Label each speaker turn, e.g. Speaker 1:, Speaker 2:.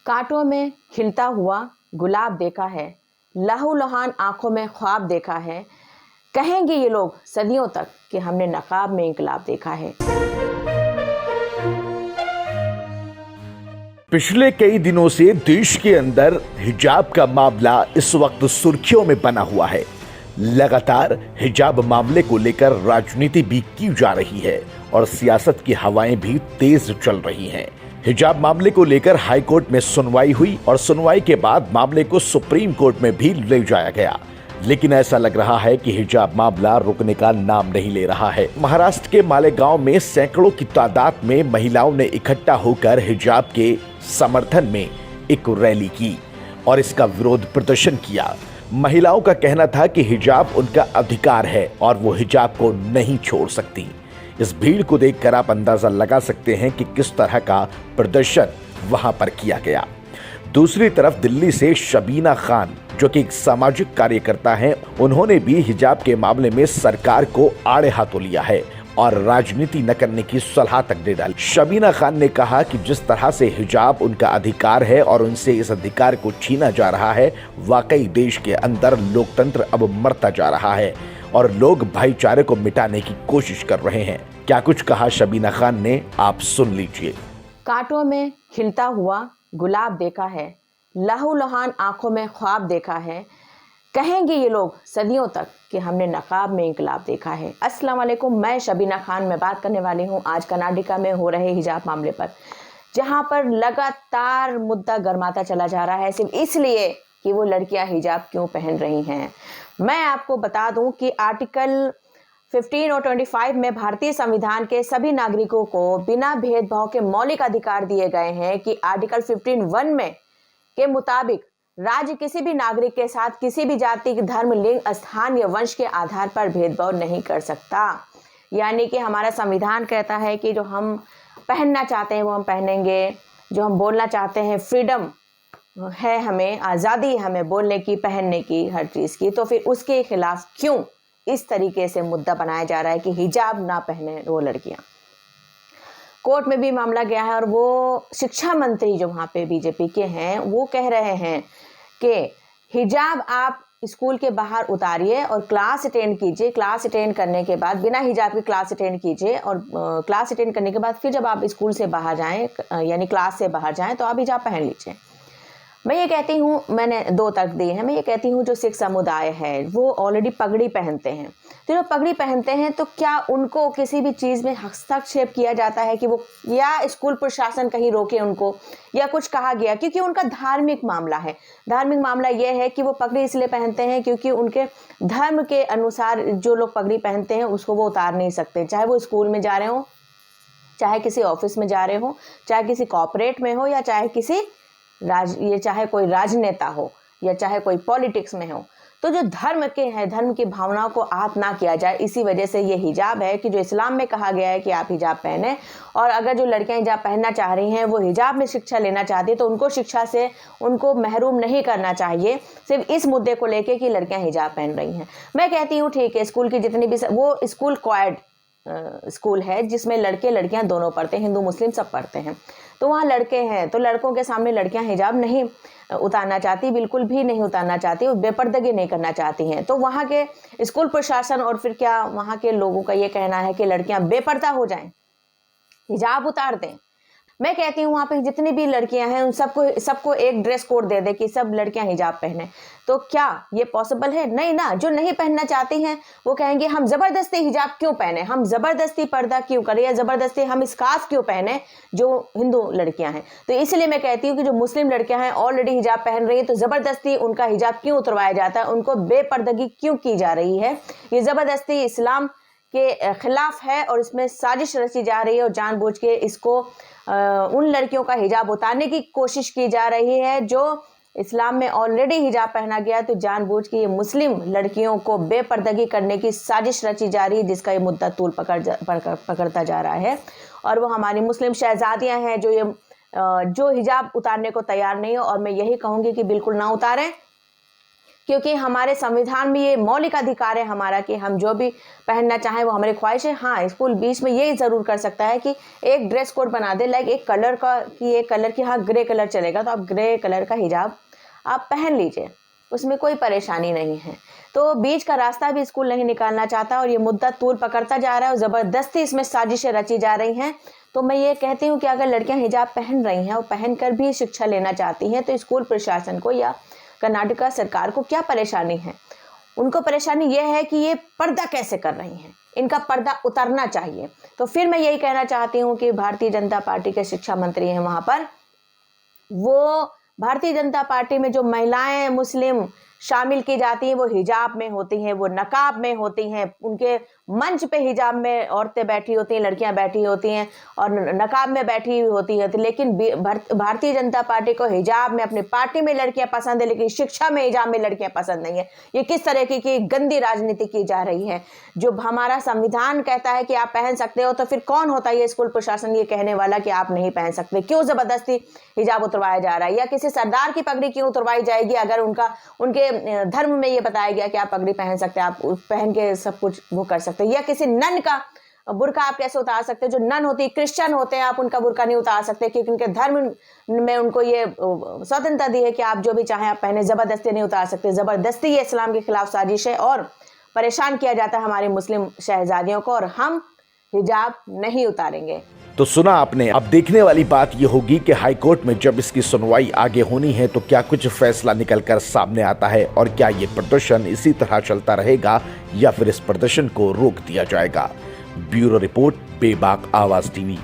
Speaker 1: कांटों में खिलता हुआ गुलाब देखा है, लहूलुहान आंखों में ख्वाब देखा है। कहेंगे ये लोग सदियों तक कि हमने नकाब में इंकलाब देखा है।
Speaker 2: पिछले कई दिनों से देश के अंदर हिजाब का मामला इस वक्त सुर्खियों में बना हुआ है। लगातार हिजाब मामले को लेकर राजनीति भी की जा रही है और सियासत की हवाएं भी तेज चल रही हैं। हिजाब मामले को लेकर हाई कोर्ट में सुनवाई हुई और सुनवाई के बाद मामले को सुप्रीम कोर्ट में भी ले जाया गया, लेकिन ऐसा लग रहा है कि हिजाब मामला रुकने का नाम नहीं ले रहा है। महाराष्ट्र के मालेगांव में सैकड़ों की तादाद में महिलाओं ने इकट्ठा होकर हिजाब के समर्थन में एक रैली की और इसका विरोध प्रदर्शन किया। महिलाओं का कहना था कि हिजाब उनका अधिकार है और वो हिजाब को नहीं छोड़ सकती। इस भीड़ को देखकर आप अंदाजा लगा सकते हैं कि किस तरह का प्रदर्शन वहां पर किया गया। दूसरी तरफ दिल्ली से शबीना खान, जो कि एक सामाजिक कार्यकर्ता हैं, उन्होंने भी हिजाब के मामले में सरकार को आड़े हाथों लिया है और राजनीति न करने की सलाह तक दे डाली। शबीना खान ने कहा कि जिस तरह से हिजाब उनका अधिकार है और उनसे इस अधिकार को छीना जा रहा है, वाकई देश के अंदर लोकतंत्र अब मरता जा रहा है और लोग भाईचारे को मिटाने की कोशिश कर रहे हैं। क्या कुछ कहा शबीना खान ने, आप सुन लीजिए।
Speaker 1: कांटों में खिलता हुआ गुलाब देखा है, लहूलुहान आंखों में ख्वाब देखा है। कहेंगे ये लोग सदियों तक कि हमने नकाब में इंकलाब देखा है। अस्सलाम वालेकुम, मैं शबीना खान में बात करने वाली हूँ आज कर्नाटका में हो रहे हिजाब मामले पर, जहाँ पर लगातार मुद्दा गर्माता चला जा रहा है सिर्फ इसलिए कि वो लड़कियां हिजाब क्यों पहन रही हैं। मैं आपको बता दूं कि आर्टिकल 15 और 25 में भारतीय संविधान के सभी नागरिकों को बिना भेदभाव के मौलिक अधिकार दिए गए हैं कि आर्टिकल 15(1) में के मुताबिक राज्य किसी भी नागरिक के साथ किसी भी जाति, धर्म, लिंग, स्थान या वंश के आधार पर भेदभाव नहीं कर सकता। यानी कि हमारा संविधान कहता है कि जो हम पहनना चाहते हैं वो हम पहनेंगे, जो हम बोलना चाहते हैं, फ्रीडम है, हमें आज़ादी है हमें बोलने की, पहनने की, हर चीज़ की। तो फिर उसके खिलाफ क्यों इस तरीके से मुद्दा बनाया जा रहा है कि हिजाब ना पहने वो लड़कियां। कोर्ट में भी मामला गया है और वो शिक्षा मंत्री जो वहाँ पे बीजेपी के हैं वो कह रहे हैं कि हिजाब आप स्कूल के बाहर उतारिए और क्लास अटेंड कीजिए। क्लास अटेंड करने के बाद बिना हिजाब के क्लास अटेंड कीजिए और क्लास अटेंड करने के बाद फिर जब आप स्कूल से बाहर जाएं, यानी क्लास से बाहर जाएं, तो आप हिजाब पहन लीजिए। मैं ये कहती हूँ, मैंने दो तर्क दिए हैं। मैं ये कहती हूँ जो सिख समुदाय है वो ऑलरेडी पगड़ी पहनते हैं, तो जो पगड़ी पहनते हैं तो क्या उनको किसी भी चीज़ में हस्तक्षेप किया जाता है कि वो, या स्कूल प्रशासन कहीं रोके उनको, या कुछ कहा गया? क्योंकि उनका धार्मिक मामला है। धार्मिक मामला ये है कि वो पगड़ी इसलिए पहनते हैं क्योंकि उनके धर्म के अनुसार जो लोग पगड़ी पहनते हैं उसको वो उतार नहीं सकते, चाहे वो स्कूल में जा रहे हो, चाहे किसी ऑफिस में जा रहे हो, चाहे किसी कॉर्पोरेट में हो, या चाहे किसी चाहे कोई राजनेता हो या चाहे कोई पॉलिटिक्स में हो। तो जो धर्म के हैं, धर्म की भावनाओं को आहत ना किया जाए, इसी वजह से ये हिजाब है कि जो इस्लाम में कहा गया है कि आप हिजाब पहने, और अगर जो लड़कियां हिजाब पहनना चाह रही हैं, वो हिजाब में शिक्षा लेना चाहती है, तो उनको शिक्षा से उनको महरूम नहीं करना चाहिए सिर्फ इस मुद्दे को लेके कि लड़कियां हिजाब पहन रही हैं। मैं कहती हूँ ठीक है, स्कूल की जितनी भी, वो स्कूल क्वाड स्कूल है जिसमें लड़के लड़कियां दोनों पढ़ते हैं, हिंदू मुस्लिम सब पढ़ते हैं, तो वहाँ लड़के हैं, तो लड़कों के सामने लड़कियां हिजाब नहीं उतारना चाहती, बिल्कुल भी नहीं उतारना चाहती, बेपर्दगी नहीं करना चाहती हैं। तो वहाँ के स्कूल प्रशासन और फिर क्या वहाँ के लोगों का ये कहना है कि लड़कियां बेपर्दा हो जाएं, हिजाब उतार दें। मैं कहती हूँ वहाँ पे जितनी भी लड़कियां हैं उन सबको एक ड्रेस कोड दे दे कि सब लड़कियां हिजाब पहने, तो क्या ये पॉसिबल है? नहीं ना। जो नहीं पहनना चाहती हैं वो कहेंगे हम जबरदस्ती हिजाब क्यों पहने, हम जबरदस्ती पर्दा क्यों करें, या जबरदस्ती हम स्कार्फ क्यों पहने जो हिंदू लड़कियां हैं। तो इसलिए मैं कहती हूँ कि जो मुस्लिम लड़कियां हैं ऑलरेडी हिजाब पहन रही है, तो जबरदस्ती उनका हिजाब क्यों उतरवाया जाता है, उनको बेपर्दगी क्यों की जा रही है। ये जबरदस्ती इस्लाम के खिलाफ है और इसमें साजिश रची जा रही है और जानबूझ के इसको उन लड़कियों का हिजाब उतारने की कोशिश की जा रही है जो इस्लाम में ऑलरेडी हिजाब पहना गया। तो जानबूझ के ये मुस्लिम लड़कियों को बेपर्दगी करने की साजिश रची जा रही है, जिसका ये मुद्दा तूल पकड़ता जा रहा है। और वो हमारी मुस्लिम शहजादियां हैं जो हिजाब उतारने को तैयार नहीं हो, और मैं यही कहूँगी कि बिल्कुल ना उतारें। क्योंकि हमारे संविधान में ये मौलिक अधिकार है हमारा कि हम जो भी पहनना चाहें वो हमारी ख्वाहिश है। हाँ, स्कूल बीच में ये ज़रूर कर सकता है कि एक ड्रेस कोड बना दे, लाइक एक कलर का कि एक कलर की, हाँ ग्रे कलर चलेगा तो आप ग्रे कलर का हिजाब आप पहन लीजिए, उसमें कोई परेशानी नहीं है। तो बीच का रास्ता भी स्कूल नहीं निकालना चाहता और ये मुद्दा तूल पकड़ता जा रहा है और ज़बरदस्ती इसमें साजिशें रची जा रही हैं। तो मैं ये कहती हूँ कि अगर लड़कियां हिजाब पहन रही हैं और पहनकर भी शिक्षा लेना चाहती हैं तो स्कूल प्रशासन को या कर्नाटका सरकार को क्या परेशानी है? उनको परेशानी ये है कि ये पर्दा कैसे कर रही हैं, इनका पर्दा उतरना चाहिए। तो फिर मैं यही कहना चाहती हूँ कि भारतीय जनता पार्टी के शिक्षा मंत्री हैं वहाँ पर, वो भारतीय जनता पार्टी में जो महिलाएं मुस्लिम शामिल की जाती हैं वो हिजाब में होती हैं, वो नकाब में होती हैं, उनके मंच पे हिजाब में औरतें बैठी होती हैं, लड़कियां बैठी होती हैं और नकाब में बैठी होती हैं। लेकिन भारतीय जनता पार्टी को हिजाब में अपनी पार्टी में लड़कियां पसंद है, लेकिन शिक्षा में हिजाब में लड़कियां पसंद नहीं है। ये किस तरह की गंदी राजनीति की जा रही है? जो हमारा संविधान कहता है कि आप पहन सकते हो, तो फिर कौन होता है ये स्कूल प्रशासन ये कहने वाला कि आप नहीं पहन सकते? क्यों जबरदस्ती हिजाब उतरवाया जा रहा है? या किसी सरदार की पगड़ी क्यों उतरवाई जाएगी अगर उनके धर्म में ये बताया गया कि आप पगड़ी पहन सकते हैं, आप पहन के सब कुछ वो कर सकते हैं? या किसी नन का बुर्का आप कैसे उतार सकते हैं? जो नन होती है, क्रिश्चियन होते हैं, आप उनका बुर्का नहीं उतार सकते क्योंकि उनके धर्म में उनको ये स्वतंत्रता दी है कि आप जो भी चाहें आप पहने, जबरदस्ती नहीं उतार सकते। जबरदस्ती ये इस्लाम के खिलाफ साजिश है और परेशान किया जाता है हमारी मुस्लिम शहजादियों को, और हम हिजाब नहीं उतारेंगे।
Speaker 2: तो सुना आपने। अब देखने वाली बात यह होगी कि हाईकोर्ट में जब इसकी सुनवाई आगे होनी है तो क्या कुछ फैसला निकलकर सामने आता है और क्या ये प्रदर्शन इसी तरह चलता रहेगा या फिर इस प्रदर्शन को रोक दिया जाएगा। ब्यूरो रिपोर्ट, बेबाक आवाज टीवी।